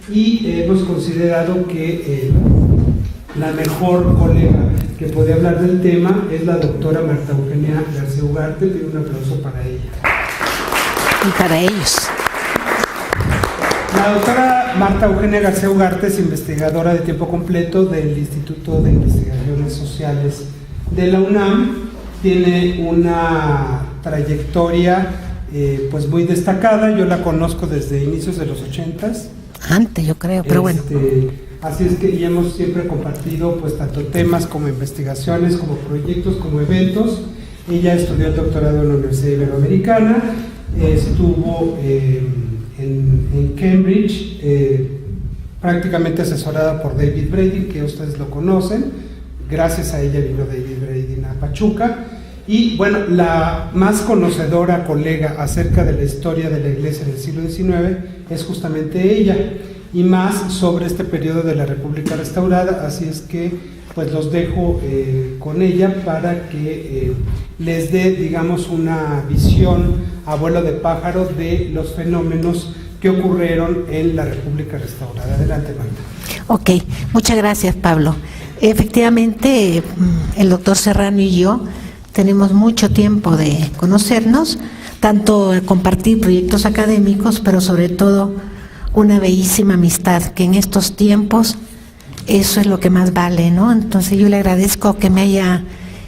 y hemos considerado que la mejor colega que puede hablar del tema es la doctora Marta Eugenia García Ugarte. Pido un aplauso para ella. Y para ellos. La doctora Marta Eugenia García Ugarte es investigadora de tiempo completo del Instituto de Investigaciones Sociales de la UNAM. Tiene una trayectoria pues muy destacada. Yo la conozco desde inicios de los 80s. Antes, yo creo, pero bueno. Así es que ya hemos siempre compartido pues tanto temas como investigaciones, como proyectos, como eventos. Ella estudió el doctorado en la Universidad Iberoamericana, estuvo en Cambridge, prácticamente asesorada por David Braden, que ustedes lo conocen. Gracias a ella vino David Braden a Pachuca. Y bueno, la más conocedora colega acerca de la historia de la Iglesia del siglo XIX es justamente ella, y más sobre este periodo de la República Restaurada. Así es que pues los dejo con ella para que les dé, digamos, una visión a vuelo de pájaro de los fenómenos que ocurrieron en la República Restaurada. Adelante, Marta. Ok, muchas gracias, Pablo. Efectivamente, el doctor Serrano y yo tenemos mucho tiempo de conocernos, tanto compartir proyectos académicos, pero sobre todo una bellísima amistad, que en estos tiempos eso es lo que más vale, ¿no? Entonces yo le agradezco que me haya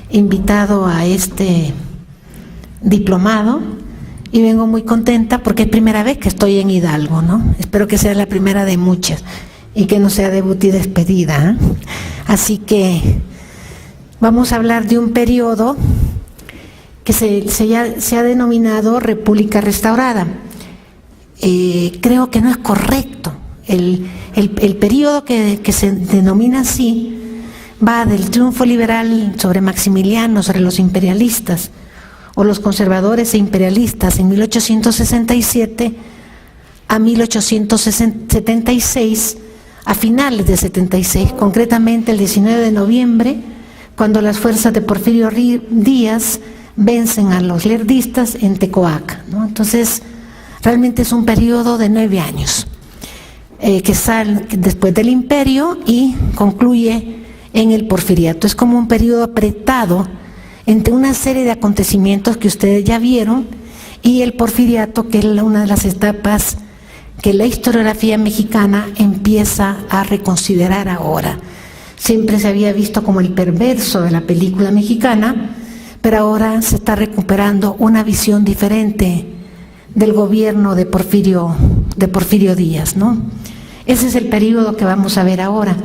invitado a este diplomado y vengo muy contenta porque es primera vez que estoy en Hidalgo, ¿no? Espero que sea la primera de muchas y que no sea debut y despedida, ¿eh? Así que vamos a hablar de un periodo que se ha denominado República Restaurada. Creo que no es correcto. El periodo que se denomina así va del triunfo liberal sobre Maximiliano, sobre los imperialistas o los conservadores e imperialistas en 1867 a 1876, a finales de 76, concretamente el 19 de noviembre, cuando las fuerzas de Porfirio Díaz vencen a los lerdistas en Tecoaca, ¿no? Entonces, realmente es un periodo de 9 años, que sale después del imperio y concluye en el porfiriato. Es como un periodo apretado entre una serie de acontecimientos que ustedes ya vieron y el porfiriato, que es una de las etapas que la historiografía mexicana empieza a reconsiderar ahora. Siempre se había visto como el perverso de la película mexicana, pero ahora se está recuperando una visión diferente del gobierno de Porfirio Díaz, ¿no? Ese es el periodo que vamos a ver ahora.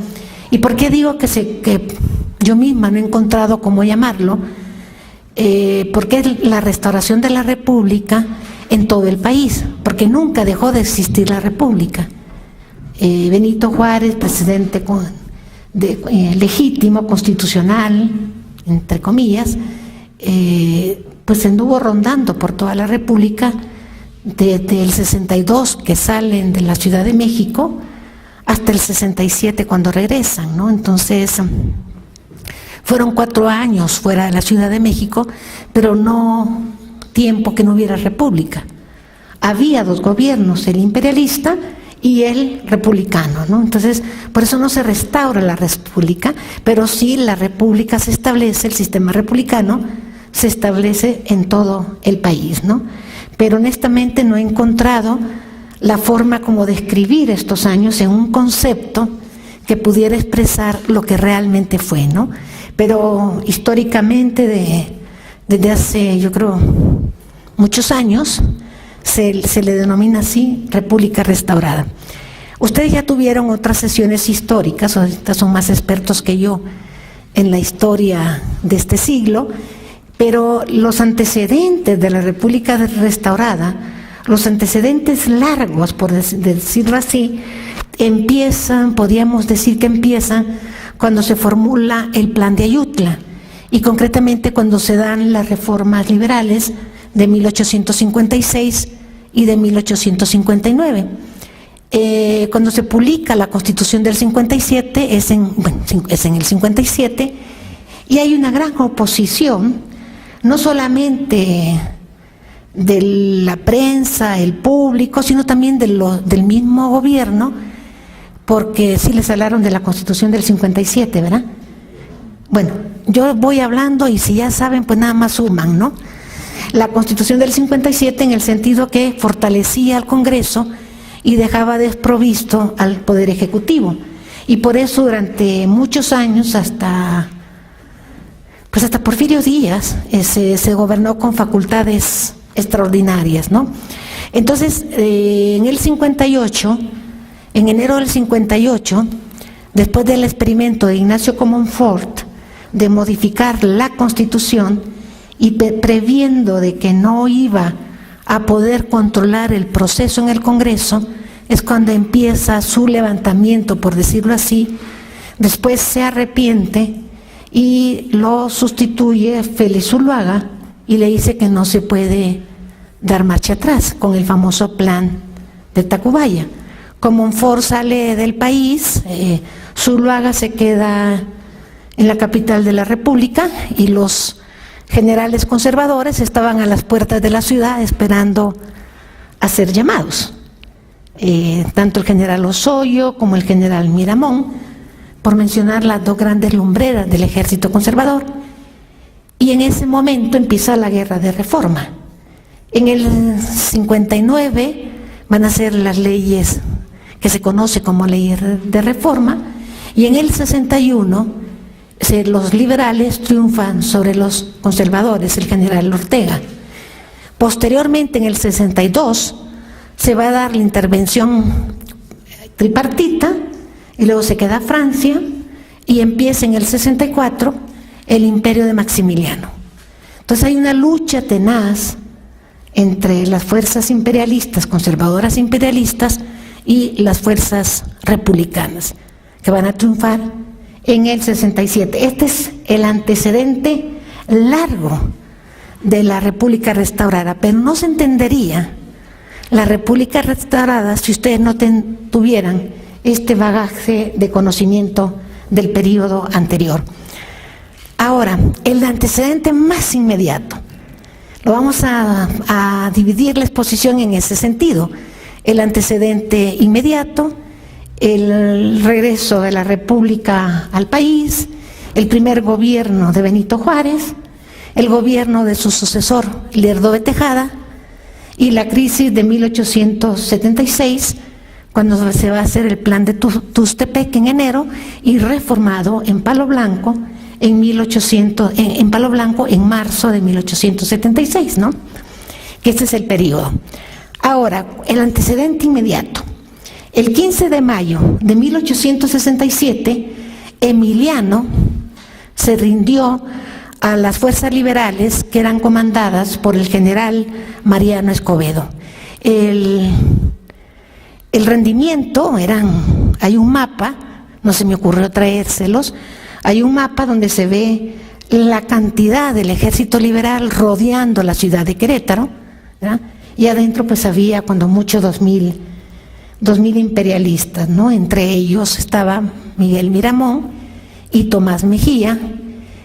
¿Y por qué digo que yo misma no he encontrado cómo llamarlo? Porque es la restauración de la República en todo el país, porque nunca dejó de existir la República. Benito Juárez, presidente legítimo, constitucional, entre comillas, pues anduvo rondando por toda la República desde el 62, que salen de la Ciudad de México, hasta el 67 cuando regresan, ¿no? Entonces fueron 4 años fuera de la Ciudad de México, pero no tiempo que no hubiera república. Había 2 gobiernos, el imperialista y el republicano, ¿no? Entonces, por eso no se restaura la república, pero sí la república se establece, el sistema republicano se establece en todo el país, ¿no? Pero honestamente no he encontrado la forma como describir estos años en un concepto que pudiera expresar lo que realmente fue, ¿no? Pero históricamente, desde hace, yo creo, muchos años, se le denomina así, República Restaurada. Ustedes ya tuvieron otras sesiones históricas, ahorita son más expertos que yo en la historia de este siglo, pero los antecedentes de la República Restaurada, los antecedentes largos, por decirlo así, podríamos decir que empiezan cuando se formula el Plan de Ayutla y concretamente cuando se dan las reformas liberales de 1856 y de 1859. Cuando se publica la Constitución del 57, es en el 57, y hay una gran oposición, no solamente de la prensa, el público, sino también del mismo gobierno, porque sí les hablaron de la Constitución del 57, ¿verdad? Bueno, yo voy hablando y si ya saben, pues nada más suman, ¿no? La Constitución del 57 en el sentido que fortalecía al Congreso y dejaba desprovisto al Poder Ejecutivo. Y por eso durante muchos años, hasta Porfirio Díaz, se gobernó con facultades extraordinarias, ¿no? Entonces, en el 58, en enero del 58, después del experimento de Ignacio Comonfort de modificar la Constitución y previendo de que no iba a poder controlar el proceso en el Congreso, es cuando empieza su levantamiento, por decirlo así. Después se arrepiente y lo sustituye Félix Zuluaga y le dice que no se puede dar marcha atrás con el famoso plan de Tacubaya. Comonfort sale del país, Zuluaga se queda en la capital de la República y los generales conservadores estaban a las puertas de la ciudad esperando a ser llamados. Tanto el general Osoyo como el general Miramón, por mencionar las dos grandes lumbreras del ejército conservador. Y en ese momento empieza la guerra de reforma. En el 59 van a ser las leyes que se conoce como ley de reforma, y en el 61 los liberales triunfan sobre los conservadores, el general Ortega. Posteriormente, en el 62, se va a dar la intervención tripartita, y luego se queda Francia, y empieza en el 64 el imperio de Maximiliano. Entonces hay una lucha tenaz entre las fuerzas imperialistas, conservadoras imperialistas, y las fuerzas republicanas, que van a triunfar en el 67. Este es el antecedente largo de la República Restaurada, pero no se entendería la República Restaurada si ustedes no tuvieran este bagaje de conocimiento del periodo anterior. Ahora, el antecedente más inmediato, lo vamos a dividir la exposición en ese sentido. El antecedente inmediato, el regreso de la República al país, el primer gobierno de Benito Juárez, el gobierno de su sucesor, Lerdo de Tejada, y la crisis de 1876, cuando se va a hacer el plan de Tustepec en enero y reformado en Palo Blanco en Palo Blanco en marzo de 1876, ¿no? Que ese es el periodo. Ahora, el antecedente inmediato. El 15 de mayo de 1867, Emiliano se rindió a las fuerzas liberales que eran comandadas por el general Mariano Escobedo. El rendimiento hay un mapa, no se me ocurrió traérselos, hay un mapa donde se ve la cantidad del ejército liberal rodeando la ciudad de Querétaro, ¿verdad? Y adentro pues había cuando mucho 2000 imperialistas, ¿no? Entre ellos estaba Miguel Miramón y Tomás Mejía,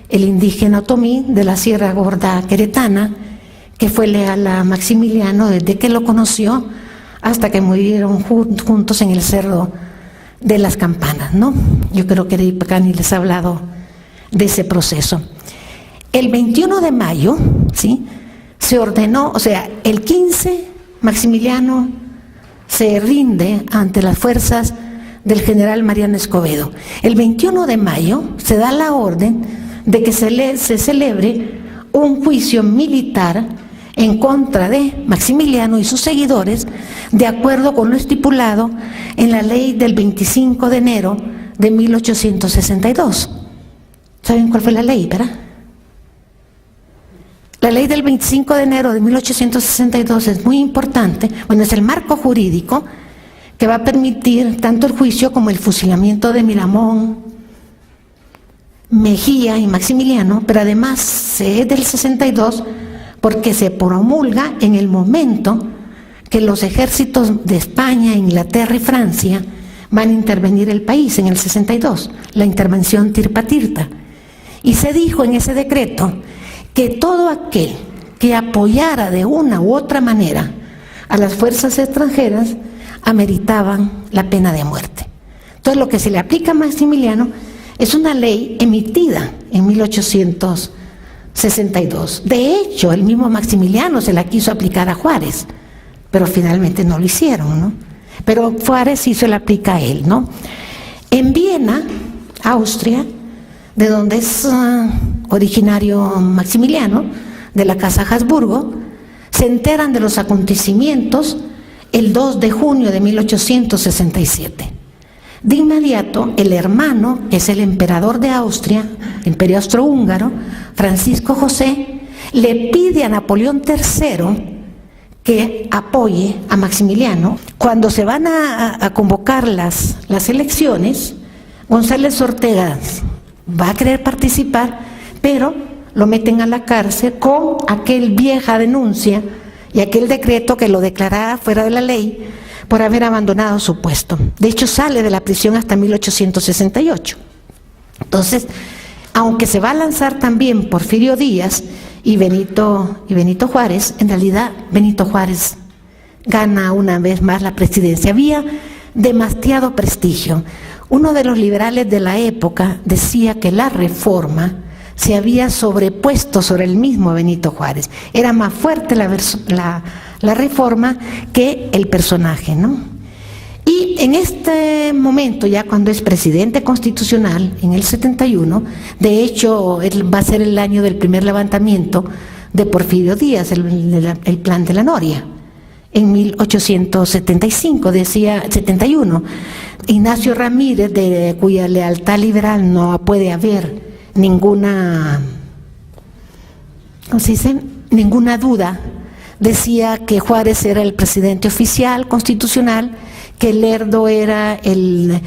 el indígena otomí de la Sierra Gorda queretana, que fue leal a Maximiliano desde que lo conoció hasta que murieron juntos en el Cerro de las Campanas, ¿no? Yo creo que Edith Pacani les ha hablado de ese proceso. El 21 de mayo, ¿sí?, se ordenó, o sea, el 15 Maximiliano se rinde ante las fuerzas del general Mariano Escobedo. El 21 de mayo se da la orden de que se celebre un juicio militar en contra de Maximiliano y sus seguidores, de acuerdo con lo estipulado en la ley del 25 de enero de 1862. ¿Saben cuál fue la ley, verdad? La ley del 25 de enero de 1862 es muy importante, bueno, es el marco jurídico que va a permitir tanto el juicio como el fusilamiento de Miramón, Mejía y Maximiliano, pero además es del 62 porque se promulga en el momento que los ejércitos de España, Inglaterra y Francia van a intervenir el país en el 62, la intervención tripartita. Y se dijo en ese decreto que todo aquel que apoyara de una u otra manera a las fuerzas extranjeras ameritaban la pena de muerte. Entonces lo que se le aplica a Maximiliano es una ley emitida en 1862. De hecho, el mismo Maximiliano se la quiso aplicar a Juárez, pero finalmente no lo hicieron, ¿no? Pero Juárez sí se la aplica a él, ¿no? En Viena, Austria, de donde es originario Maximiliano, de la Casa Habsburgo, se enteran de los acontecimientos el 2 de junio de 1867. De inmediato, el hermano, que es el emperador de Austria, Imperio Austrohúngaro, Francisco José, le pide a Napoleón III que apoye a Maximiliano. Cuando se van a convocar las elecciones, González Ortega va a querer participar, pero lo meten a la cárcel con aquel vieja denuncia y aquel decreto que lo declaraba fuera de la ley por haber abandonado su puesto. De hecho, sale de la prisión hasta 1868. Entonces, aunque se va a lanzar también Porfirio Díaz y Benito Juárez, en realidad Benito Juárez gana una vez más la presidencia. Había demasiado prestigio. Uno de los liberales de la época decía que la Reforma se había sobrepuesto sobre el mismo Benito Juárez. Era más fuerte la Reforma que el personaje, ¿no? Y en este momento, ya cuando es presidente constitucional, en el 71, de hecho va a ser el año del primer levantamiento de Porfirio Díaz, el plan de la Noria. En 1875, decía, 71, Ignacio Ramírez, de cuya lealtad liberal no puede haber ninguna, ¿cómo se dice?, ninguna duda, decía que Juárez era el presidente oficial constitucional, que Lerdo era el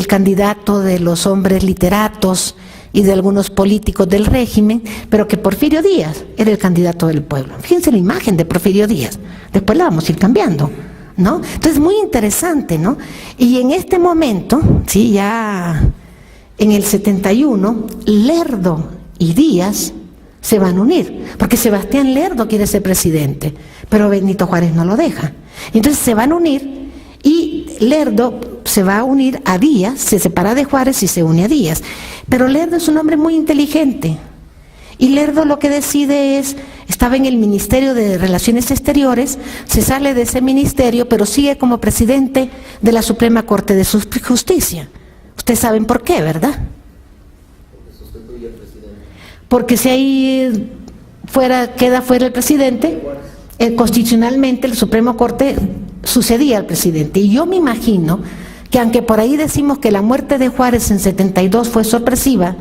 candidato de los hombres literatos y de algunos políticos del régimen, pero que Porfirio Díaz era el candidato del pueblo. Fíjense la imagen de Porfirio Díaz, después la vamos a ir cambiando, ¿no? Entonces, muy interesante, ¿no? Y en este momento, sí, ya en el 71, Lerdo y Díaz se van a unir, porque Sebastián Lerdo quiere ser presidente, pero Benito Juárez no lo deja. Entonces se van a unir y Lerdo se va a unir a Díaz, se separa de Juárez y se une a Díaz. Pero Lerdo es un hombre muy inteligente y Lerdo lo que decide es, estaba en el Ministerio de Relaciones Exteriores, se sale de ese ministerio, pero sigue como presidente de la Suprema Corte de Justicia. Ustedes saben por qué, ¿verdad? Porque si ahí queda fuera el presidente, constitucionalmente el Supremo Corte sucedía al presidente. Y yo me imagino que aunque por ahí decimos que la muerte de Juárez en 72 fue sorpresiva,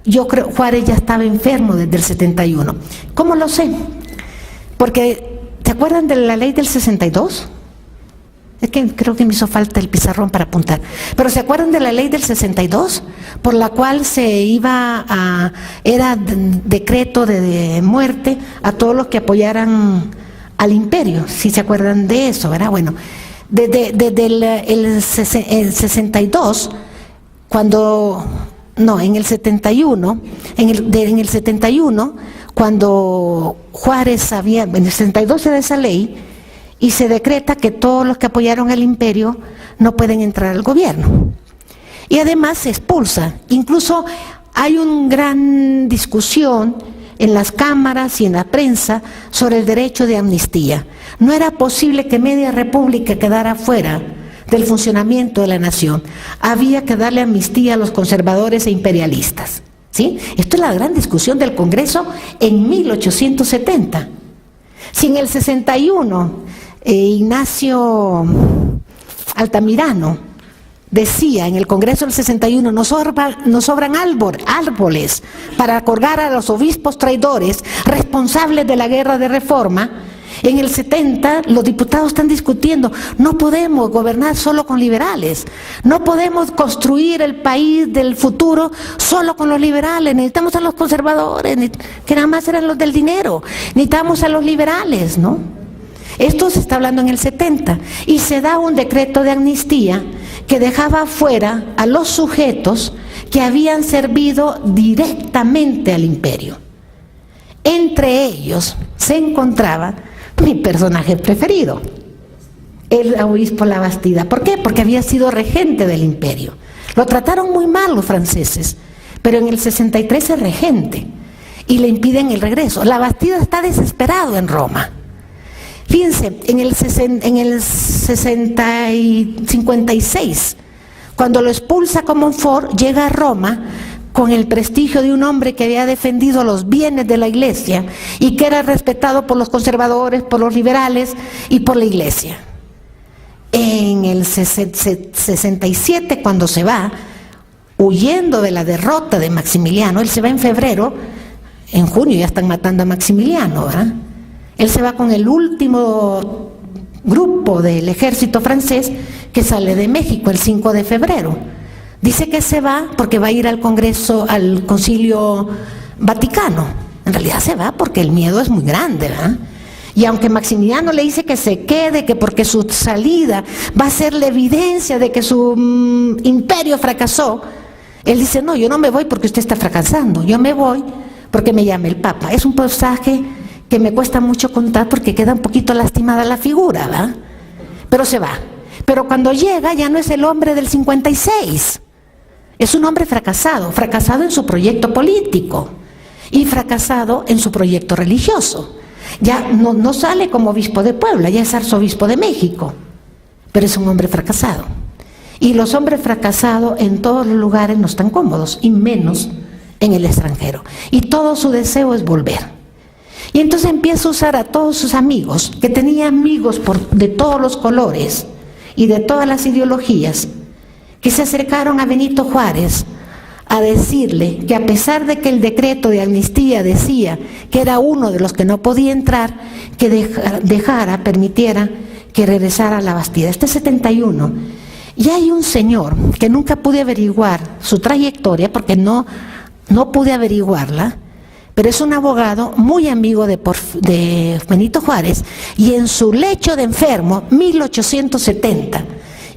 yo creo que Juárez ya estaba enfermo desde el 71. ¿Cómo lo sé? Porque, ¿te acuerdan de la ley del 62? Es que creo que me hizo falta el pizarrón para apuntar. Pero ¿se acuerdan de la ley del 62? Por la cual era decreto de muerte a todos los que apoyaran al imperio. ¿Sí se acuerdan de eso, verdad? Bueno, desde el 62, en el 71, en el 71, cuando Juárez en el 62 se da esa ley, y se decreta que todos los que apoyaron al imperio no pueden entrar al gobierno. Y además se expulsa. Incluso hay una gran discusión en las cámaras y en la prensa sobre el derecho de amnistía. No era posible que media república quedara fuera del funcionamiento de la nación. Había que darle amnistía a los conservadores e imperialistas, ¿sí? Esto es la gran discusión del Congreso en 1870. Si en el 61 Ignacio Altamirano decía en el Congreso del 61, nos sobran árboles para colgar a los obispos traidores responsables de la guerra de reforma, en el 70 los diputados están discutiendo, no podemos gobernar solo con liberales, no podemos construir el país del futuro solo con los liberales, necesitamos a los conservadores, que nada más eran los del dinero, necesitamos a los liberales, ¿no? Esto se está hablando en el 70 y se da un decreto de amnistía que dejaba fuera a los sujetos que habían servido directamente al imperio. Entre ellos se encontraba mi personaje preferido, el obispo Labastida. ¿Por qué? Porque había sido regente del imperio. Lo trataron muy mal los franceses, pero en el 63 es regente y le impiden el regreso. Labastida está desesperado en Roma. Fíjense, en el 56, cuando lo expulsa Comonfort, llega a Roma con el prestigio de un hombre que había defendido los bienes de la Iglesia y que era respetado por los conservadores, por los liberales y por la Iglesia. En el 67, cuando se va, huyendo de la derrota de Maximiliano, él se va en febrero, en junio ya están matando a Maximiliano, ¿verdad? Él se va con el último grupo del ejército francés que sale de México el 5 de febrero. Dice que se va porque va a ir al Congreso, al Concilio Vaticano. En realidad se va porque el miedo es muy grande, ¿verdad? Y aunque Maximiliano le dice que se quede, que porque su salida va a ser la evidencia de que su imperio fracasó, él dice, no, yo no me voy porque usted está fracasando, yo me voy porque me llama el Papa. Es un pasaje que me cuesta mucho contar porque queda un poquito lastimada la figura, ¿verdad? Pero se va. Pero cuando llega ya no es el hombre del 56, es un hombre fracasado, fracasado en su proyecto político y fracasado en su proyecto religioso. Ya no sale como obispo de Puebla, ya es arzobispo de México, pero es un hombre fracasado. Y los hombres fracasados en todos los lugares no están cómodos, y menos en el extranjero. Y todo su deseo es volver. Y entonces empieza a usar a todos sus amigos, que tenía amigos de todos los colores y de todas las ideologías, que se acercaron a Benito Juárez a decirle que a pesar de que el decreto de amnistía decía que era uno de los que no podía entrar, que permitiera que regresara a la Bastida. Este 71. Y hay un señor que nunca pude averiguar su trayectoria porque no pude averiguarla, pero es un abogado muy amigo de Benito Juárez, y en su lecho de enfermo, 1870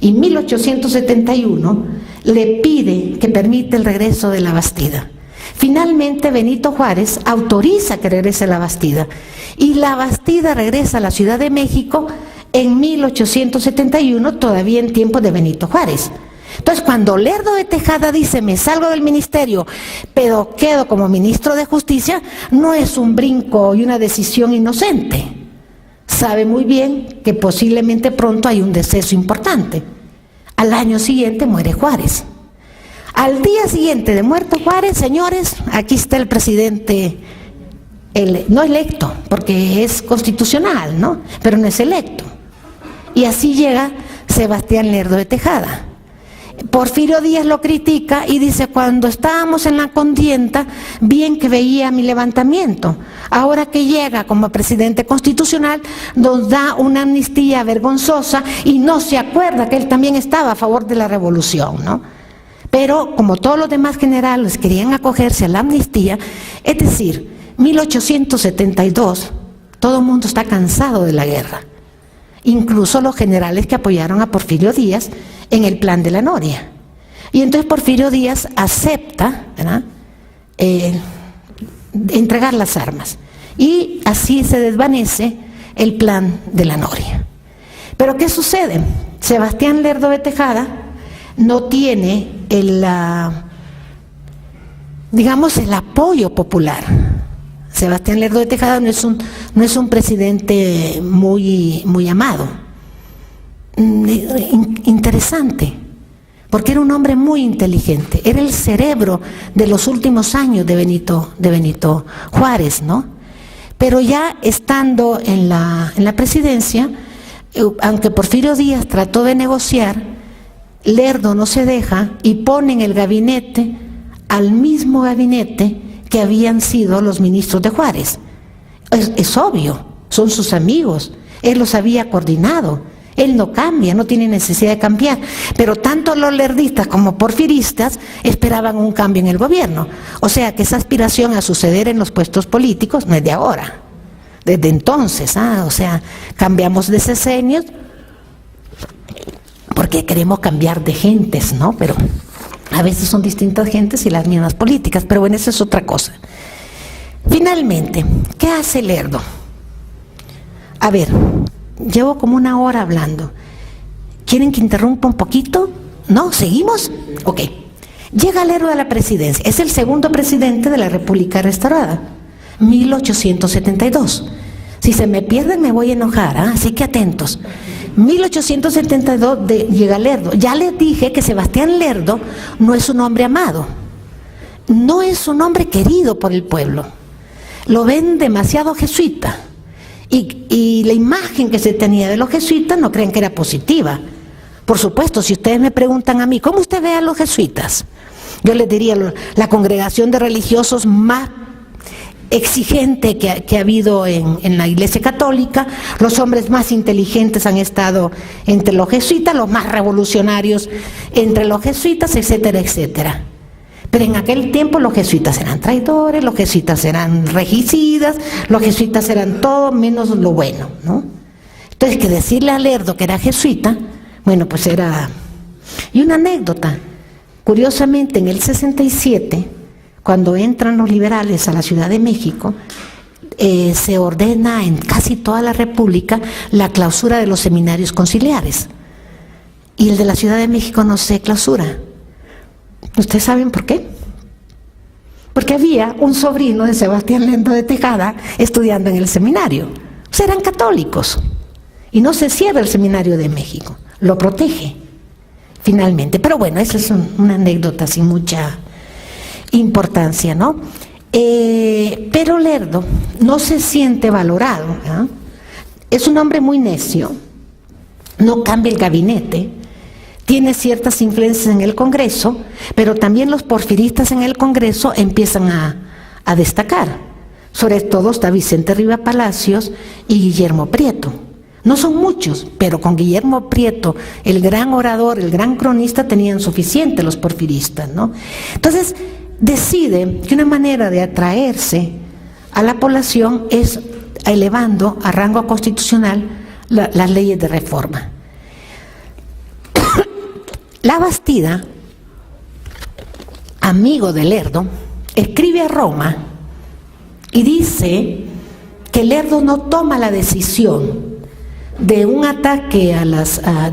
y 1871, le pide que permita el regreso de la Bastida. Finalmente Benito Juárez autoriza que regrese a la Bastida, y la Bastida regresa a la Ciudad de México en 1871, todavía en tiempo de Benito Juárez. Entonces, cuando Lerdo de Tejada dice, me salgo del ministerio, pero quedo como ministro de Justicia, no es un brinco y una decisión inocente. Sabe muy bien que posiblemente pronto hay un deceso importante. Al año siguiente muere Juárez. Al día siguiente de muerto Juárez, señores, aquí está el presidente, no electo, porque es constitucional, ¿no? Pero no es electo. Y así llega Sebastián Lerdo de Tejada. Porfirio Díaz lo critica y dice, cuando estábamos en la contienda, bien que veía mi levantamiento. Ahora que llega como presidente constitucional, nos da una amnistía vergonzosa y no se acuerda que él también estaba a favor de la revolución, ¿no? Pero como todos los demás generales querían acogerse a la amnistía, es decir, 1872, todo el mundo está cansado de la guerra. Incluso los generales que apoyaron a Porfirio Díaz en el plan de la Noria. Y entonces Porfirio Díaz acepta, ¿verdad?, entregar las armas. Y así se desvanece el plan de la Noria. Pero ¿qué sucede? Sebastián Lerdo de Tejada no tiene el apoyo popular. Sebastián Lerdo de Tejada no es un presidente muy amado. Interesante, porque era un hombre muy inteligente, era el cerebro de los últimos años de Benito Juárez, ¿no? Pero ya estando en la presidencia, aunque Porfirio Díaz trató de negociar, Lerdo no se deja y pone en el gabinete al mismo gabinete que habían sido los ministros de Juárez. Es obvio, son sus amigos, él los había coordinado, él no cambia, no tiene necesidad de cambiar, pero tanto los lerdistas como porfiristas esperaban un cambio en el gobierno. O sea que esa aspiración a suceder en los puestos políticos no es de ahora, desde entonces, o sea, cambiamos de sexenios porque queremos cambiar de gentes, ¿no? Pero a veces son distintas gentes y las mismas políticas, pero bueno, eso es otra cosa. Finalmente, ¿qué hace Lerdo? A ver, Llevo como 1 hora hablando. ¿Quieren que interrumpa un poquito? ¿No? ¿Seguimos? Ok. Llega Lerdo a la presidencia. Es el segundo presidente de la República Restaurada, 1872. Si se me pierden me voy a enojar, así que atentos. 1872 llega Lerdo. Ya les dije que Sebastián Lerdo no es un hombre amado, no es un hombre querido por el pueblo. Lo ven demasiado jesuita. Y la imagen que se tenía de los jesuitas no creen que era positiva. Por supuesto, si ustedes me preguntan a mí, ¿cómo usted ve a los jesuitas? Yo les diría, la congregación de religiosos más exigente que ha habido en la Iglesia Católica, los hombres más inteligentes han estado entre los jesuitas, los más revolucionarios entre los jesuitas, etcétera, etcétera. Pero en aquel tiempo los jesuitas eran traidores, los jesuitas eran regicidas, los jesuitas eran todo menos lo bueno, ¿no? Entonces, que decirle a Lerdo que era jesuita, bueno, pues era... Y una anécdota, curiosamente en el 67, cuando entran los liberales a la Ciudad de México, se ordena en casi toda la República la clausura de los seminarios conciliares. Y el de la Ciudad de México no se clausura. ¿Ustedes saben por qué? Porque había un sobrino de Sebastián Lerdo de Tejada estudiando en el seminario. O sea, eran católicos. Y no se cierra el Seminario de México, lo protege finalmente. Pero bueno, esa es una anécdota sin mucha importancia, ¿no? Pero Lerdo no se siente valorado, ¿eh? Es un hombre muy necio, no cambia el gabinete, tiene ciertas influencias en el Congreso, pero también los porfiristas en el Congreso empiezan a destacar. Sobre todo está Vicente Riva Palacios y Guillermo Prieto. No son muchos, pero con Guillermo Prieto, el gran orador, el gran cronista, tenían suficiente los porfiristas, ¿no? Entonces, decide que una manera de atraerse a la población es elevando a rango constitucional las leyes de reforma. La Bastida, amigo de Lerdo, escribe a Roma y dice que Lerdo no toma la decisión de un ataque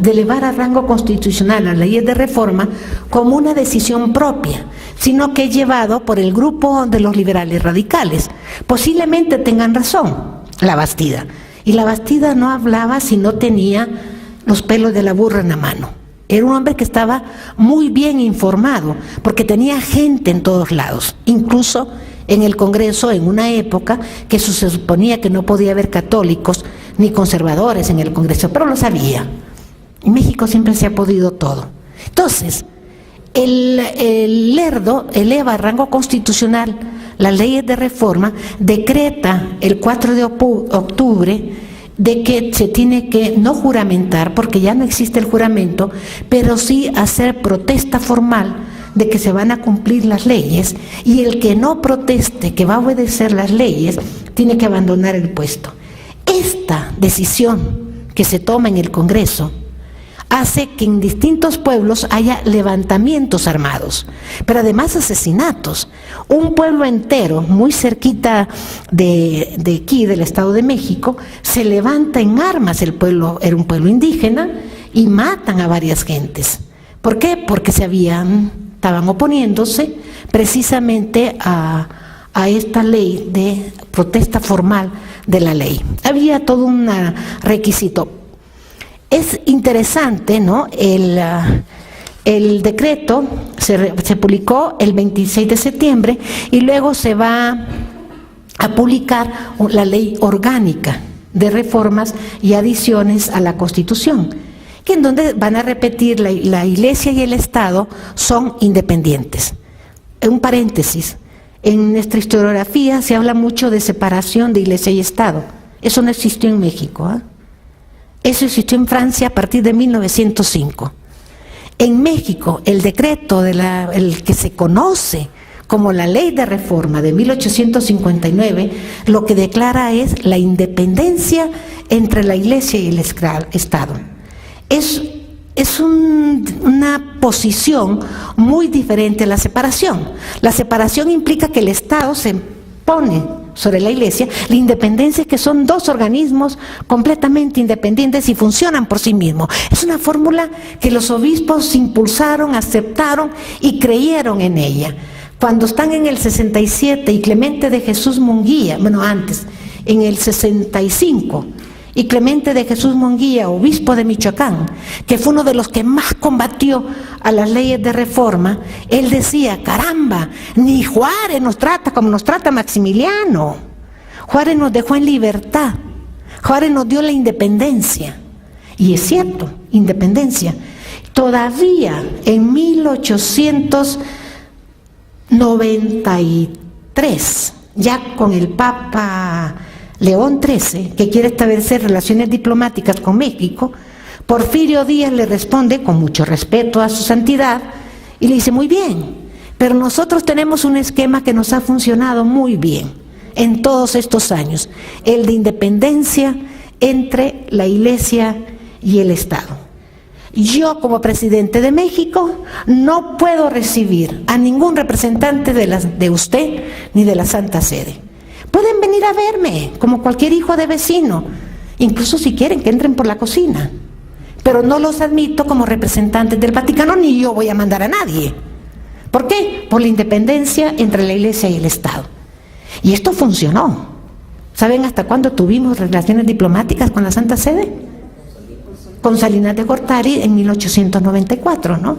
de elevar a rango constitucional las leyes de reforma como una decisión propia, sino que es llevado por el grupo de los liberales radicales. Posiblemente tengan razón, la Bastida. Y la Bastida no hablaba si no tenía los pelos de la burra en la mano. Era un hombre que estaba muy bien informado, porque tenía gente en todos lados, incluso en el Congreso, en una época que se suponía que no podía haber católicos ni conservadores en el Congreso, pero lo sabía. En México siempre se ha podido todo. Entonces, el Lerdo eleva a rango constitucional las leyes de reforma, decreta el 4 de octubre de que se tiene que no juramentar, porque ya no existe el juramento, pero sí hacer protesta formal de que se van a cumplir las leyes, y el que no proteste que va a obedecer las leyes tiene que abandonar el puesto. Esta decisión que se toma en el Congreso hace que en distintos pueblos haya levantamientos armados, pero además asesinatos. Un pueblo entero, muy cerquita de aquí, del Estado de México, se levanta en armas. El pueblo era un pueblo indígena y matan a varias gentes. ¿Por qué? Porque estaban oponiéndose precisamente a esta ley de protesta formal de la ley. Había todo un requisito. Es interesante, ¿no? El decreto se publicó el 26 de septiembre y luego se va a publicar la ley orgánica de reformas y adiciones a la Constitución, que en donde van a repetir la Iglesia y el Estado son independientes. Un paréntesis, en nuestra historiografía se habla mucho de separación de Iglesia y Estado. Eso no existió en México, ¿eh? Eso existió en Francia a partir de 1905. En México, el decreto el que se conoce como la Ley de Reforma de 1859, lo que declara es la independencia entre la Iglesia y el Estado. Es una posición muy diferente a la separación. La separación implica que el Estado se pone sobre la Iglesia, la independencia es que son dos organismos completamente independientes y funcionan por sí mismos. Es una fórmula que los obispos impulsaron, aceptaron y creyeron en ella. Cuando están en el 67 y Clemente de Jesús Munguía, bueno, antes, en el 65, y Clemente de Jesús Munguía, obispo de Michoacán, que fue uno de los que más combatió a las leyes de reforma, él decía, caramba, ni Juárez nos trata como nos trata Maximiliano. Juárez nos dejó en libertad, Juárez nos dio la independencia. Y es cierto, independencia. Todavía en 1893, ya con el Papa León XIII, que quiere establecer relaciones diplomáticas con México, Porfirio Díaz le responde con mucho respeto a su santidad y le dice, muy bien, pero nosotros tenemos un esquema que nos ha funcionado muy bien en todos estos años, el de independencia entre la Iglesia y el Estado. Yo, como presidente de México, no puedo recibir a ningún representante de usted ni de la Santa Sede. Pueden venir a verme, como cualquier hijo de vecino, incluso si quieren que entren por la cocina, pero no los admito como representantes del Vaticano, ni yo voy a mandar a nadie. ¿Por qué? Por la independencia entre la Iglesia y el Estado. Y esto funcionó. ¿Saben hasta cuándo tuvimos relaciones diplomáticas con la Santa Sede? Con Salinas de Gortari en 1894, ¿no?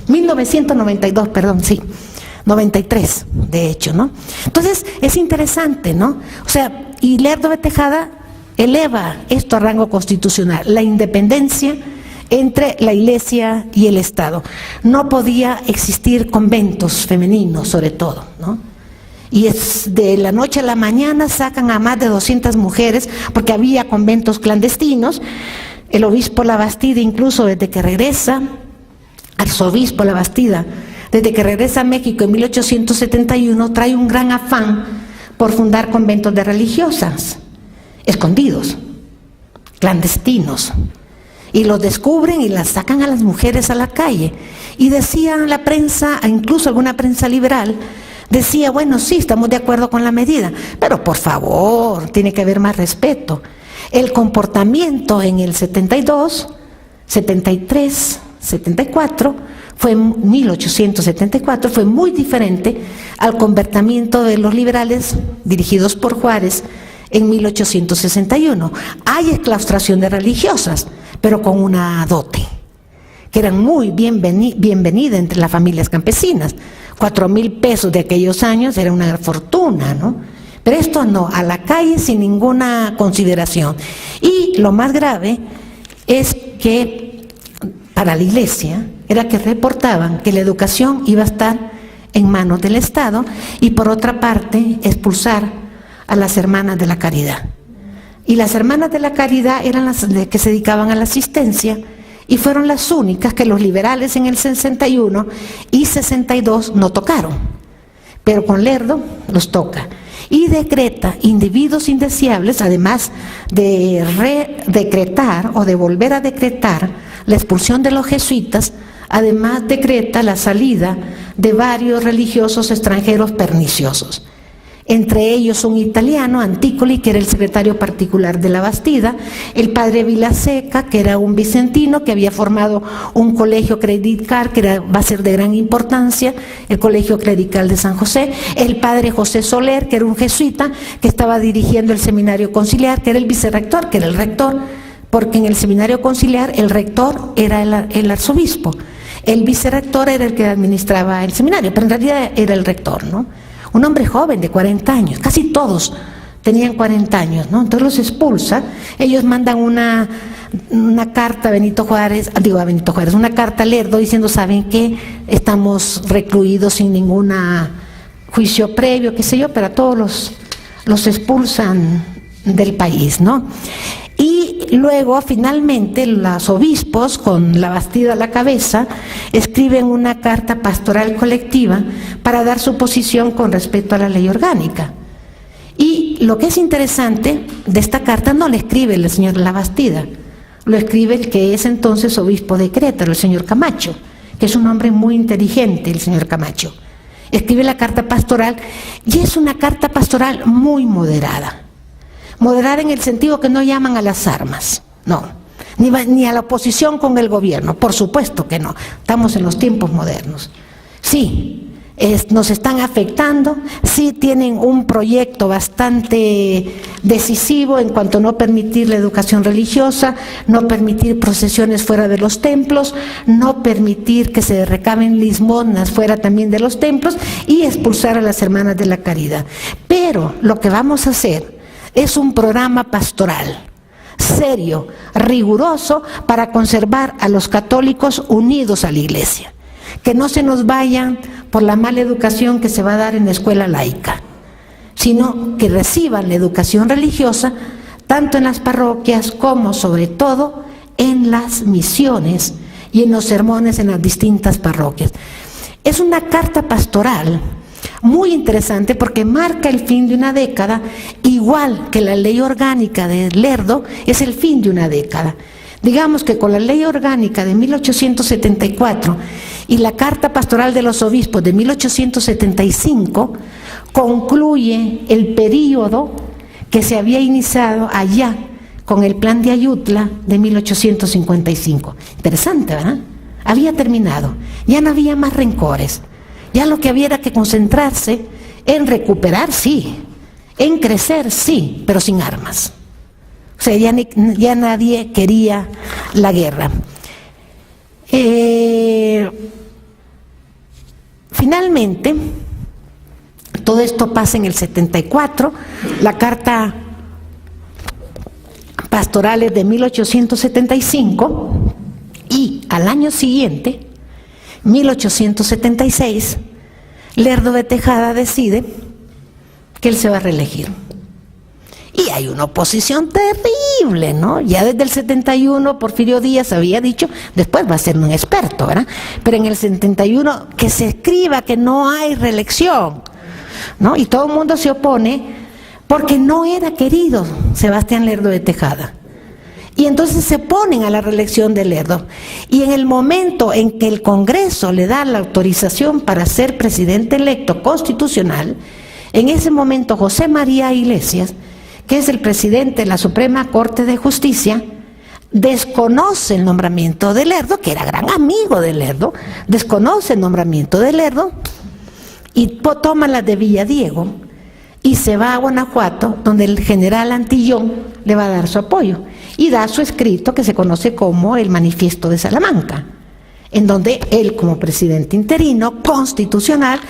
1992, perdón, sí. 93, de hecho, ¿no? Entonces, es interesante, ¿no? O sea, y Lerdo de Tejada eleva esto a rango constitucional, la independencia entre la Iglesia y el Estado. No podía existir conventos femeninos, sobre todo, ¿no? Y es de la noche a la mañana sacan a más de 200 mujeres, porque había conventos clandestinos. El obispo Labastida, incluso desde que regresa, arzobispo Labastida, desde que regresa a México en 1871, trae un gran afán por fundar conventos de religiosas, escondidos, clandestinos, y los descubren y las sacan a las mujeres a la calle. Y decían la prensa, incluso alguna prensa liberal, decía, bueno, sí, estamos de acuerdo con la medida, pero por favor, tiene que haber más respeto. El comportamiento en el 72, 73, 74, fue en 1874, fue muy diferente al convertimiento de los liberales dirigidos por Juárez en 1861. Hay exclaustración de religiosas, pero con una dote, que eran muy bienvenida entre las familias campesinas. 4,000 pesos de aquellos años era una fortuna, ¿no? Pero esto no, a la calle sin ninguna consideración. Y lo más grave es que para la Iglesia era que reportaban que la educación iba a estar en manos del Estado y por otra parte expulsar a las hermanas de la caridad. Y las hermanas de la caridad eran las que se dedicaban a la asistencia y fueron las únicas que los liberales en el 61 y 62 no tocaron, pero con Lerdo los toca y decreta individuos indeseables, además de redecretar o de volver a decretar la expulsión de los jesuitas. Además decreta la salida de varios religiosos extranjeros perniciosos, entre ellos un italiano, Anticoli, que era el secretario particular de Labastida, el padre Vilaseca, que era un vicentino que había formado un colegio clerical que va a ser de gran importancia, el colegio clerical de San José, el padre José Soler, que era un jesuita que estaba dirigiendo el seminario conciliar, que era el vicerrector, que era el rector, porque en el seminario conciliar el rector era el arzobispo, el vicerrector era el que administraba el seminario, pero en realidad era el rector, ¿no? Un hombre joven de 40 años, casi todos tenían 40 años, ¿no? Entonces los expulsa, ellos mandan una carta a Benito Juárez, una carta a Lerdo diciendo, ¿saben qué? Estamos recluidos sin ningún juicio previo, qué sé yo, pero a todos los expulsan del país, ¿no? Y luego, finalmente, los obispos, con Labastida a la cabeza, escriben una carta pastoral colectiva para dar su posición con respecto a la ley orgánica. Y lo que es interesante de esta carta no la escribe el señor Labastida, lo escribe el que es entonces obispo de Querétaro, el señor Camacho, que es un hombre muy inteligente, el señor Camacho. escribe la carta pastoral, y es una carta pastoral muy moderada. Moderada en el sentido que no llaman a las armas, no, ni a la oposición con el gobierno, por supuesto que no, estamos en los tiempos modernos. Sí, nos están afectando, sí tienen un proyecto bastante decisivo en cuanto a no permitir la educación religiosa, no permitir procesiones fuera de los templos, no permitir que se recaben limosnas fuera también de los templos y expulsar a las hermanas de la caridad. Pero lo que vamos a hacer es un programa pastoral serio, riguroso, para conservar a los católicos unidos a la Iglesia. Que no se nos vayan por la mala educación que se va a dar en la escuela laica, sino que reciban la educación religiosa tanto en las parroquias como sobre todo en las misiones y en los sermones en las distintas parroquias. Es una carta pastoral muy interesante porque marca el fin de una década, igual que la ley orgánica de Lerdo es el fin de una década. Digamos que con la ley orgánica de 1874 y la carta pastoral de los obispos de 1875 concluye el período que se había iniciado allá con el plan de Ayutla de 1855. Interesante, ¿verdad? Había terminado, ya no había más rencores, ya lo que había era que concentrarse en recuperar, sí, en crecer, sí, pero sin armas. O sea, ya nadie quería la guerra. Finalmente, todo esto pasa en el 74, la carta pastoral es de 1875 y al año siguiente, 1876, Lerdo de Tejada decide que él se va a reelegir. Y hay una oposición terrible, ¿no? Ya desde el 71 Porfirio Díaz había dicho, después va a ser un experto, ¿verdad? Pero en el 71 que se escriba que no hay reelección, ¿no? Y todo el mundo se opone porque no era querido Sebastián Lerdo de Tejada. Y entonces se oponen a la reelección de Lerdo. Y en el momento en que el Congreso le da la autorización para ser presidente electo constitucional, en ese momento José María Iglesias, que es el presidente de la Suprema Corte de Justicia, desconoce el nombramiento de Lerdo, que era gran amigo de Lerdo, desconoce el nombramiento de Lerdo y toma la de Villadiego y se va a Guanajuato, donde el general Antillón le va a dar su apoyo y da su escrito que se conoce como el Manifiesto de Salamanca, en donde él, como presidente interino constitucional,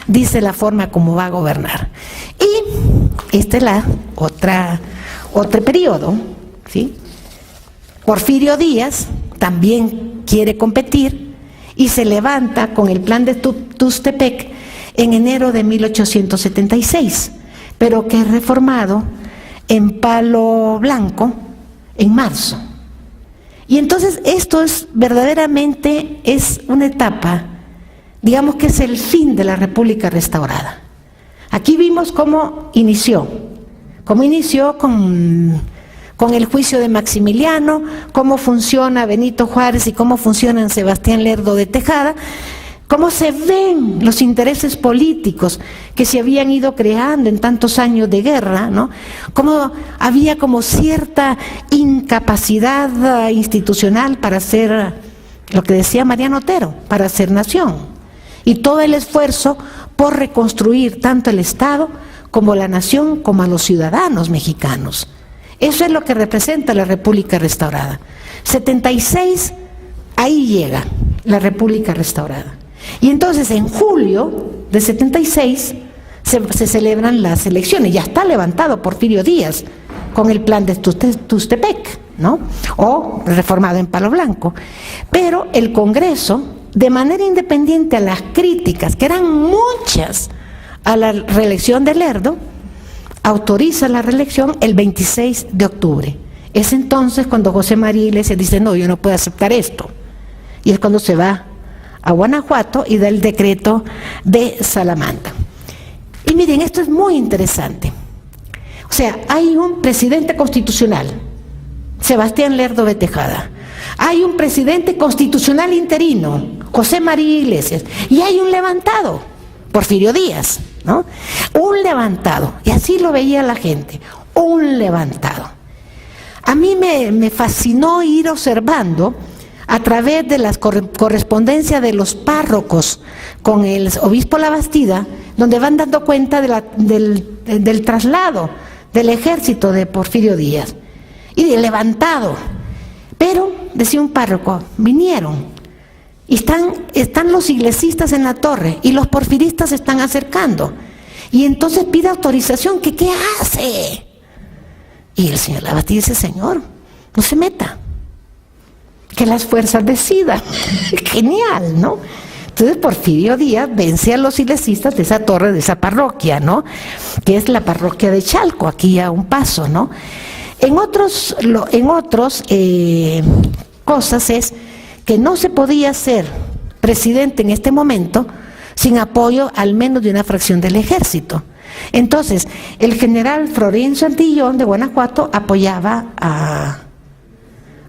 dice la forma como va a gobernar. Y esta es la otro periodo, ¿sí? Porfirio Díaz también quiere competir y se levanta con el plan de Tuxtepec en enero de 1876, pero que es reformado en Palo Blanco en marzo. Y entonces esto es verdaderamente es una etapa, digamos que es el fin de la República restaurada. Aquí vimos cómo inició con el juicio de Maximiliano, cómo funciona Benito Juárez y cómo funciona Sebastián Lerdo de Tejada, cómo se ven los intereses políticos que se habían ido creando en tantos años de guerra, ¿no? Cómo había como cierta incapacidad institucional para hacer lo que decía Mariano Otero, para hacer nación. Y todo el esfuerzo por reconstruir tanto el Estado como la nación, como a los ciudadanos mexicanos. Eso es lo que representa la República restaurada. 76, ahí llega la República restaurada. Y entonces en julio de 76 se celebran las elecciones. Ya está levantado Porfirio Díaz con el plan de Tuxtepec, ¿no? O reformado en Palo Blanco. Pero el Congreso, de manera independiente a las críticas, que eran muchas, a la reelección de Lerdo, autoriza la reelección el 26 de octubre. Es entonces cuando José María Iglesias dice, no, yo no puedo aceptar esto. Y es cuando se va a Guanajuato y da el decreto de Salamanca. Y miren, esto es muy interesante. O sea, hay un presidente constitucional, Sebastián Lerdo de Tejada. Hay un presidente constitucional interino, José María Iglesias. Y hay un levantado, Porfirio Díaz, ¿no? Un levantado, y así lo veía la gente, un levantado. A mí me fascinó ir observando a través de la correspondencia de los párrocos con el obispo Labastida, donde van dando cuenta del traslado del ejército de Porfirio Díaz y del levantado. Pero, decía un párroco, vinieron y están los iglesistas en la torre y los porfiristas se están acercando. Y entonces pide autorización, que ¿qué hace? Y el señor Labastida dice, señor, no se meta, que las fuerzas decidan. Genial, ¿no? Entonces Porfirio Díaz vence a los iglesistas de esa torre, de esa parroquia, ¿no? Que es la parroquia de Chalco, aquí a un paso, ¿no? En otros cosas es que no se podía ser presidente en este momento sin apoyo al menos de una fracción del ejército. Entonces, el general Florencio Antillón de Guanajuato apoyaba a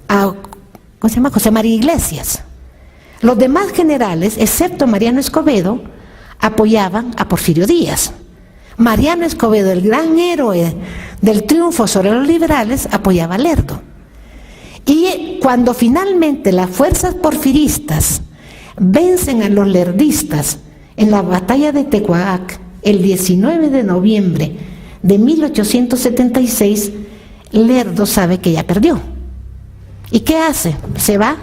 ¿cómo se llama? José María Iglesias. Los demás generales, excepto Mariano Escobedo, apoyaban a Porfirio Díaz. Mariano Escobedo, el gran héroe del triunfo sobre los liberales, apoyaba a Lerdo. Y cuando finalmente las fuerzas porfiristas vencen a los lerdistas en la batalla de Tecuac, el 19 de noviembre de 1876, Lerdo sabe que ya perdió. ¿Y qué hace? Se va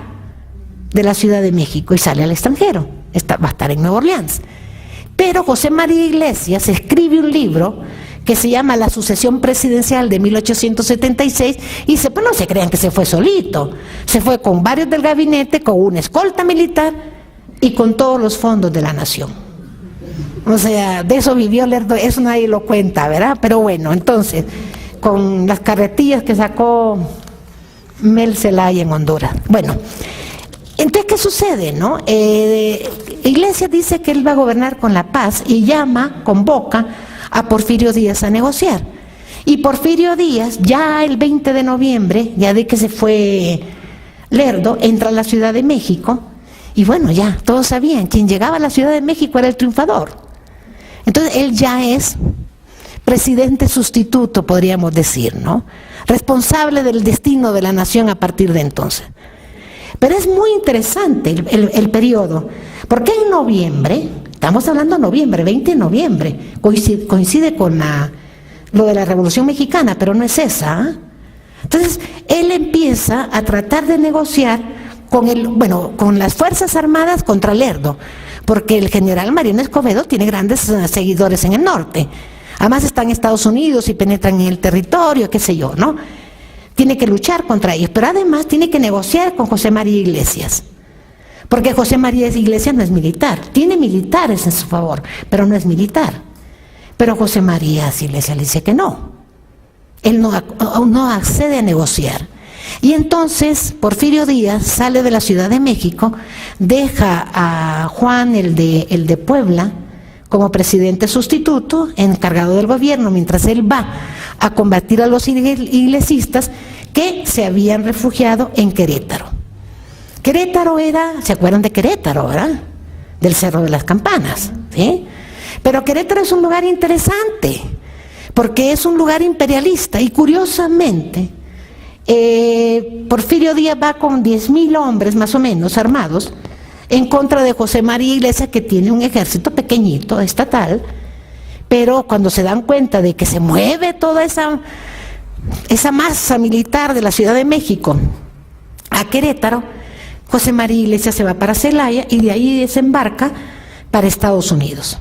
de la Ciudad de México y sale al extranjero. Va a estar en Nueva Orleans. Pero José María Iglesias escribe un libro que se llama La sucesión presidencial de 1876 y pues no se crean que se fue solito. Se fue con varios del gabinete, con una escolta militar y con todos los fondos de la nación. O sea, de eso vivió Lerdo, eso nadie lo cuenta, ¿verdad? Pero bueno, entonces, con las carretillas que sacó Mel Zelaya en Honduras. Bueno, entonces, ¿qué sucede, no? Iglesias dice que él va a gobernar con la paz y convoca a Porfirio Díaz a negociar. Y Porfirio Díaz, ya el 20 de noviembre, ya de que se fue Lerdo, entra a la Ciudad de México, y bueno, ya todos sabían, quien llegaba a la Ciudad de México era el triunfador. Entonces, él ya es presidente sustituto, podríamos decir, ¿no? Responsable del destino de la nación a partir de entonces. Pero es muy interesante el periodo, porque en noviembre, estamos hablando de noviembre, 20 de noviembre, coincide con lo de la Revolución Mexicana, pero no es esa. Entonces, él empieza a tratar de negociar con las Fuerzas Armadas contra Lerdo, porque el general Mariano Escobedo tiene grandes seguidores en el norte. Además está en Estados Unidos y penetran en el territorio, qué sé yo, ¿no? Tiene que luchar contra ellos, pero además tiene que negociar con José María Iglesias, porque José María Iglesias no es militar, tiene militares en su favor, pero no es militar. Pero José María Iglesias le dice que no, él no accede a negociar. Y entonces Porfirio Díaz sale de la Ciudad de México, deja a Juan, el de Puebla, como presidente sustituto, encargado del gobierno, mientras él va a combatir a los iglesistas que se habían refugiado en Querétaro. Querétaro ¿se acuerdan de Querétaro, verdad? Del Cerro de las Campanas, ¿sí? Pero Querétaro es un lugar interesante, porque es un lugar imperialista, y curiosamente, Porfirio Díaz va con 10,000 hombres más o menos armados en contra de José María Iglesias, que tiene un ejército pequeñito, estatal, pero cuando se dan cuenta de que se mueve toda esa masa militar de la Ciudad de México a Querétaro, José María Iglesias se va para Celaya y de ahí desembarca para Estados Unidos.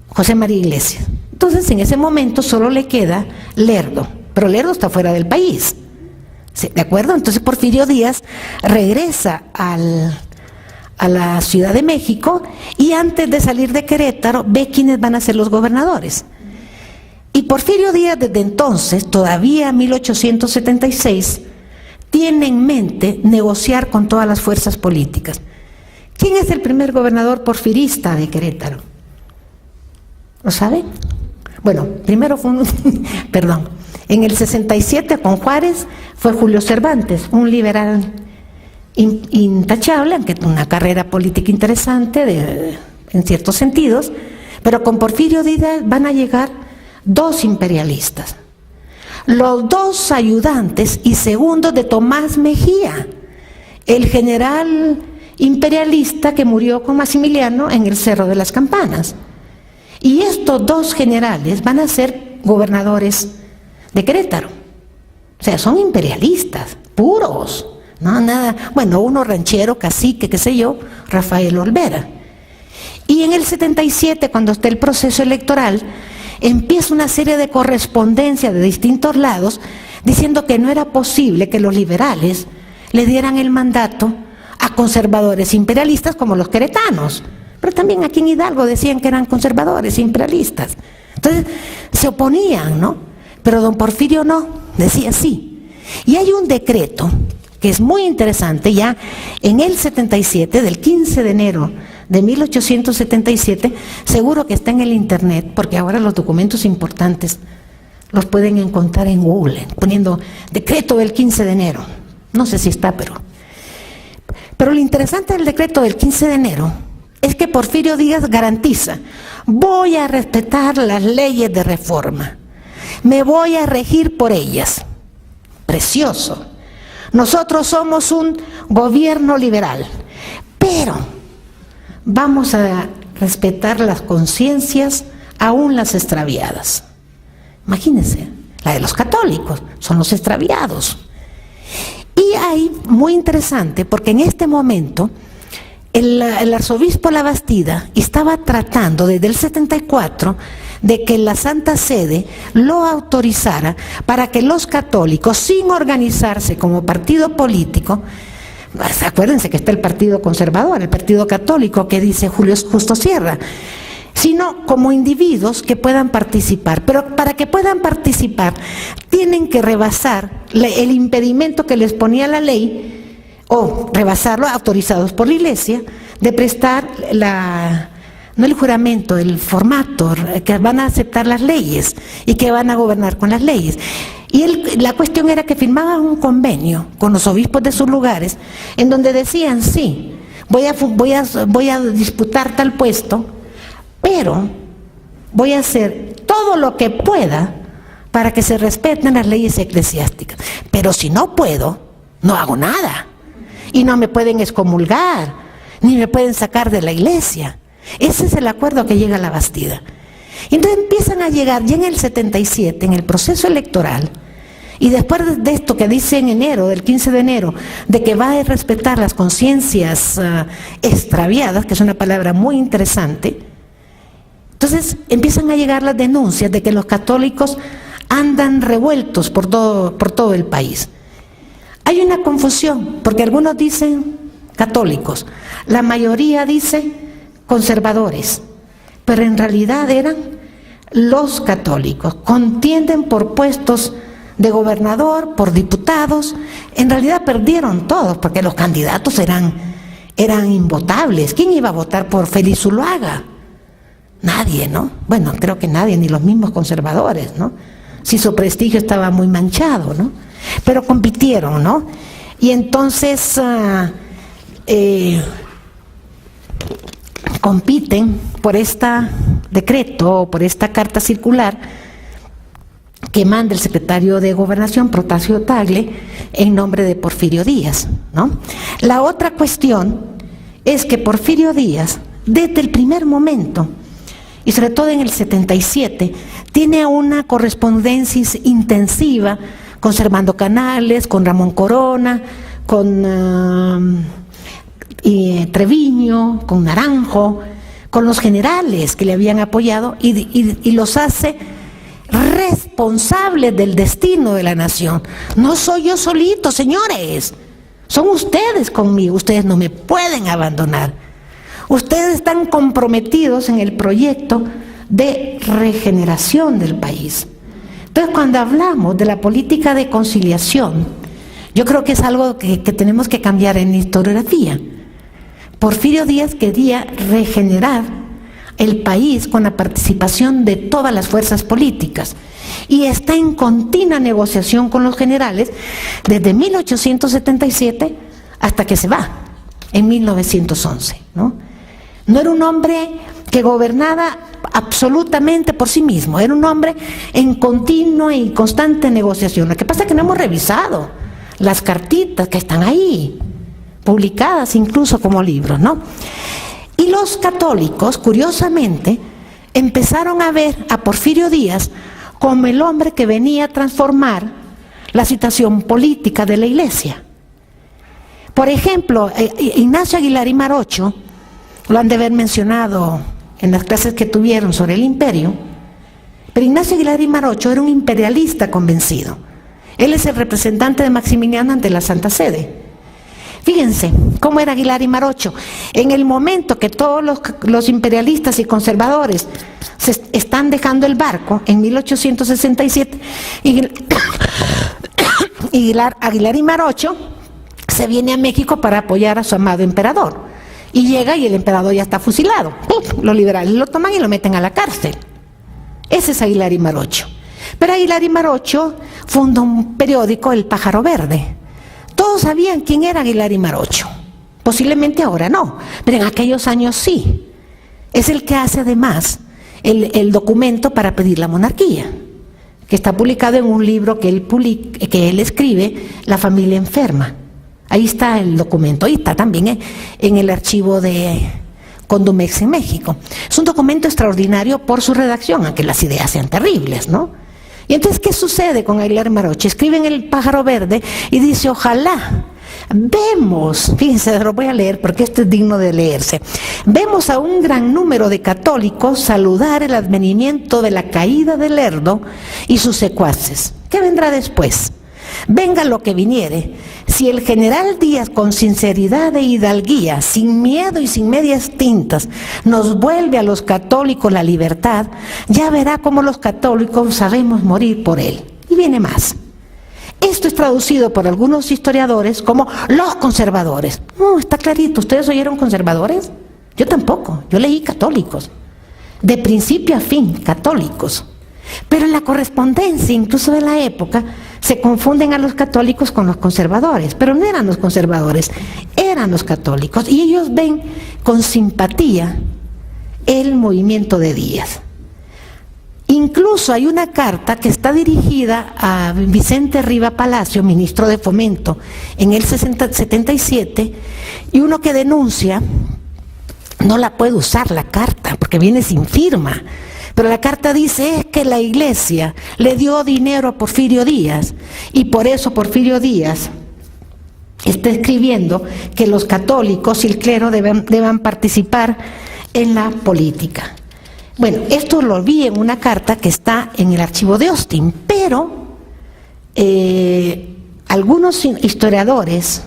José María Iglesias. Entonces, en ese momento solo le queda Lerdo, pero Lerdo está fuera del país, ¿de acuerdo? Entonces Porfirio Díaz regresa a la Ciudad de México y antes de salir de Querétaro ve quiénes van a ser los gobernadores. Y Porfirio Díaz desde entonces, todavía en 1876, tiene en mente negociar con todas las fuerzas políticas. ¿Quién es el primer gobernador porfirista de Querétaro? ¿Lo saben? Bueno, primero fue en el 67 con Juárez fue Julio Cervantes, un liberal intachable, aunque una carrera política interesante, en ciertos sentidos, pero con Porfirio Díaz van a llegar dos imperialistas, los dos ayudantes y segundos de Tomás Mejía, el general imperialista que murió con Maximiliano en el Cerro de las Campanas. Y estos dos generales van a ser gobernadores de Querétaro. O sea, son imperialistas, puros. No, nada, bueno, uno ranchero, cacique, qué sé yo, Rafael Olvera. Y en el 77, cuando está el proceso electoral, empieza una serie de correspondencia de distintos lados diciendo que no era posible que los liberales le dieran el mandato a conservadores imperialistas como los queretanos. Pero también aquí en Hidalgo decían que eran conservadores imperialistas. Entonces se oponían, ¿no? Pero don Porfirio no, decía sí. Y hay un decreto que es muy interesante, ya en el 77, del 15 de enero de 1877, seguro que está en el internet, porque ahora los documentos importantes los pueden encontrar en Google, poniendo decreto del 15 de enero. No sé si está, pero lo interesante del decreto del 15 de enero es que Porfirio Díaz garantiza: voy a respetar las leyes de reforma, me voy a regir por ellas. Precioso. Nosotros somos un gobierno liberal, pero vamos a respetar las conciencias, aún las extraviadas. Imagínense, la de los católicos, son los extraviados. Y hay, muy interesante, porque en este momento el arzobispo Labastida estaba tratando desde el 74 de que la Santa Sede lo autorizara para que los católicos, sin organizarse como partido político, pues, acuérdense que está el Partido Conservador, el Partido Católico que dice Julio Justo Sierra, sino como individuos que puedan participar. Pero para que puedan participar tienen que rebasar el impedimento que les ponía la ley, o rebasarlo, autorizados por la Iglesia, de prestar no el juramento, el formato, que van a aceptar las leyes y que van a gobernar con las leyes. Y la cuestión era que firmaban un convenio con los obispos de sus lugares, en donde decían: sí, voy a disputar tal puesto, pero voy a hacer todo lo que pueda para que se respeten las leyes eclesiásticas. Pero si no puedo, no hago nada. Y no me pueden excomulgar, ni me pueden sacar de la iglesia. Ese es el acuerdo que llega a Labastida. Y entonces empiezan a llegar ya en el 77, en el proceso electoral, y después de esto que dice en enero, del 15 de enero, de que va a respetar las conciencias extraviadas, que es una palabra muy interesante, entonces empiezan a llegar las denuncias de que los católicos andan revueltos por todo el país. Hay una confusión, porque algunos dicen católicos, la mayoría dice conservadores, pero en realidad eran los católicos, contienden por puestos de gobernador, por diputados. En realidad perdieron todos, porque los candidatos eran invotables. ¿Quién iba a votar por Félix Zuluaga? Nadie, ¿no? Bueno, creo que nadie, ni los mismos conservadores, ¿no? Si su prestigio estaba muy manchado, ¿no? Pero compitieron, ¿no? Y entonces compiten por este decreto, por esta carta circular que manda el secretario de Gobernación, Protasio Tagle, en nombre de Porfirio Díaz, ¿no? La otra cuestión es que Porfirio Díaz, desde el primer momento, y sobre todo en el 77, tiene una correspondencia intensiva con Servando Canales, con Ramón Corona, con Treviño, con Naranjo, con los generales que le habían apoyado, y los hace responsables del destino de la nación. No soy yo solito, señores, son ustedes conmigo, ustedes no me pueden abandonar. Ustedes están comprometidos en el proyecto de regeneración del país. Entonces, cuando hablamos de la política de conciliación, yo creo que es algo que tenemos que cambiar en la historiografía. Porfirio Díaz quería regenerar el país con la participación de todas las fuerzas políticas y está en continua negociación con los generales desde 1877 hasta que se va en 1911, ¿no? No era un hombre que gobernaba absolutamente por sí mismo, era un hombre en continua y constante negociación. Lo que pasa es que no hemos revisado las cartitas que están ahí, publicadas incluso como libros, ¿no? Y los católicos, curiosamente, empezaron a ver a Porfirio Díaz como el hombre que venía a transformar la situación política de la Iglesia. Por ejemplo, Ignacio Aguilar y Marocho, lo han de haber mencionado en las clases que tuvieron sobre el imperio, pero Ignacio Aguilar y Marocho era un imperialista convencido. Él es el representante de Maximiliano ante la Santa Sede. Fíjense cómo era Aguilar y Marocho. En el momento que todos los imperialistas y conservadores se están dejando el barco, en 1867, Aguilar y Marocho se viene a México para apoyar a su amado emperador. Y llega y el emperador ya está fusilado. Los liberales lo toman y lo meten a la cárcel. Ese es Aguilar y Marocho. Pero Aguilar y Marocho funda un periódico, El Pájaro Verde. Todos sabían quién era Aguilar y Marocho. Posiblemente ahora no, pero en aquellos años sí. Es el que hace además el documento para pedir la monarquía, que está publicado en un libro que él escribe, La familia enferma. Ahí está el documento, ahí está también en el archivo de Condumex en México. Es un documento extraordinario por su redacción, aunque las ideas sean terribles, ¿no? Y entonces, ¿qué sucede con Aguilar y Marocho? Escribe en El Pájaro Verde y dice, ojalá vemos, fíjense, lo voy a leer porque esto es digno de leerse, vemos a un gran número de católicos saludar el advenimiento de la caída de Lerdo y sus secuaces. ¿Qué vendrá después? Venga lo que viniere, si el general Díaz con sinceridad e hidalguía, sin miedo y sin medias tintas, nos vuelve a los católicos la libertad, ya verá cómo los católicos sabemos morir por él. Y viene más. Esto es traducido por algunos historiadores como los conservadores. No, está clarito. ¿Ustedes oyeron conservadores? Yo tampoco. Yo leí católicos. De principio a fin, católicos. Pero en la correspondencia, incluso de la época, se confunden a los católicos con los conservadores. Pero no eran los conservadores, eran los católicos. Y ellos ven con simpatía el movimiento de Díaz. Incluso hay una carta que está dirigida a Vicente Riva Palacio, ministro de Fomento, en el 77, y uno que denuncia, no la puede usar la carta, porque viene sin firma, pero la carta dice es que la Iglesia le dio dinero a Porfirio Díaz, y por eso Porfirio Díaz está escribiendo que los católicos y el clero deban participar en la política. Bueno, esto lo vi en una carta que está en el archivo de Austin, pero algunos historiadores,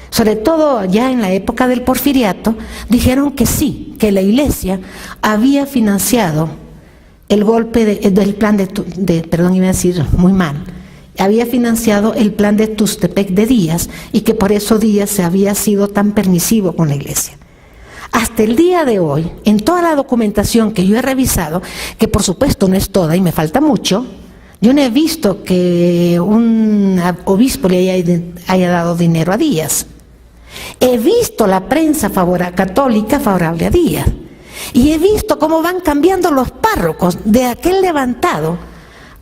sobre todo ya en la época del Porfiriato, dijeron que sí, que la Iglesia había financiado el golpe del plan perdón, iba a decir muy mal, había financiado el plan de Tustepec de Díaz y que por eso Díaz había sido tan permisivo con la Iglesia. Hasta el día de hoy, en toda la documentación que yo he revisado, que por supuesto no es toda y me falta mucho, yo no he visto que un obispo le haya dado dinero a Díaz. He visto la prensa católica favorable a Díaz. Y he visto cómo van cambiando los párrocos de aquel levantado.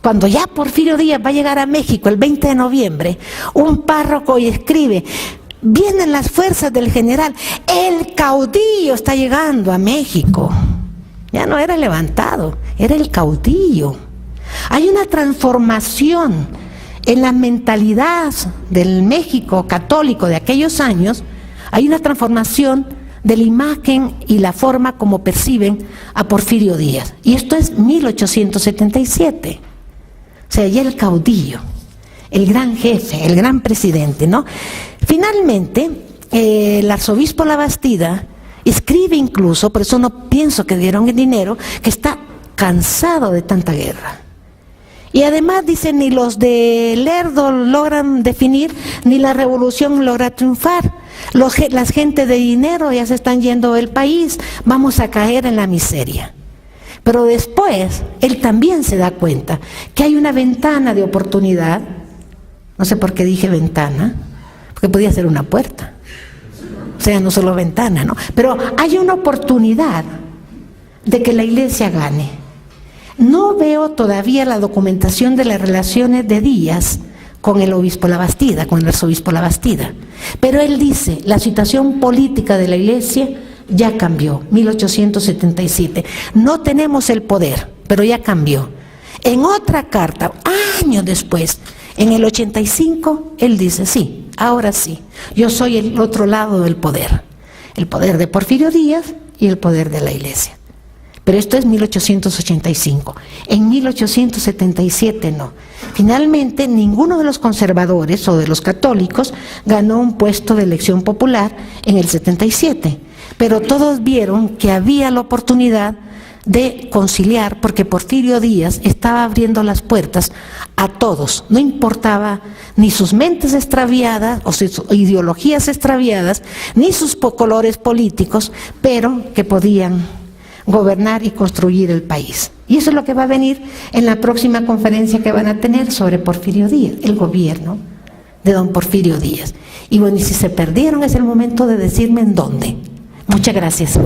Cuando ya Porfirio Díaz va a llegar a México el 20 de noviembre, un párroco y escribe: vienen las fuerzas del general, el caudillo está llegando a México. Ya no era el levantado, era el caudillo. Hay una transformación en la mentalidad del México católico de aquellos años, hay una transformación de la imagen y la forma como perciben a Porfirio Díaz. Y esto es 1877. O sea, ya el caudillo, el gran jefe, el gran presidente, ¿no? Finalmente, el arzobispo Labastida escribe incluso, por eso no pienso que dieron el dinero, que está cansado de tanta guerra. Y además dice, ni los de Lerdo logran definir, ni la revolución logra triunfar. Las gentes de dinero ya se están yendo del país, vamos a caer en la miseria. Pero después, él también se da cuenta que hay una ventana de oportunidad, no sé por qué dije ventana, porque podía ser una puerta. o sea, no solo Ventana, ¿no? Pero hay una oportunidad de que la Iglesia gane. No veo todavía la documentación de las relaciones de Díaz con el obispo Labastida, con el arzobispo Labastida. Pero él dice, la situación política de la Iglesia ya cambió, 1877. No tenemos el poder, pero ya cambió. En otra carta, años después, en el 85, él dice, sí, ahora sí, yo soy el otro lado del poder. El poder de Porfirio Díaz y el poder de la Iglesia. Pero esto es 1885. En 1877 no. Finalmente, ninguno de los conservadores o de los católicos ganó un puesto de elección popular en el 77. Pero todos vieron que había la oportunidad de conciliar, porque Porfirio Díaz estaba abriendo las puertas a todos, no importaba ni sus mentes extraviadas o sus ideologías extraviadas, ni sus colores políticos, pero que podían gobernar y construir el país. Y eso es lo que va a venir en la próxima conferencia que van a tener sobre Porfirio Díaz, el gobierno de don Porfirio Díaz. Y bueno, y si se perdieron, es el momento de decirme en dónde. Muchas gracias.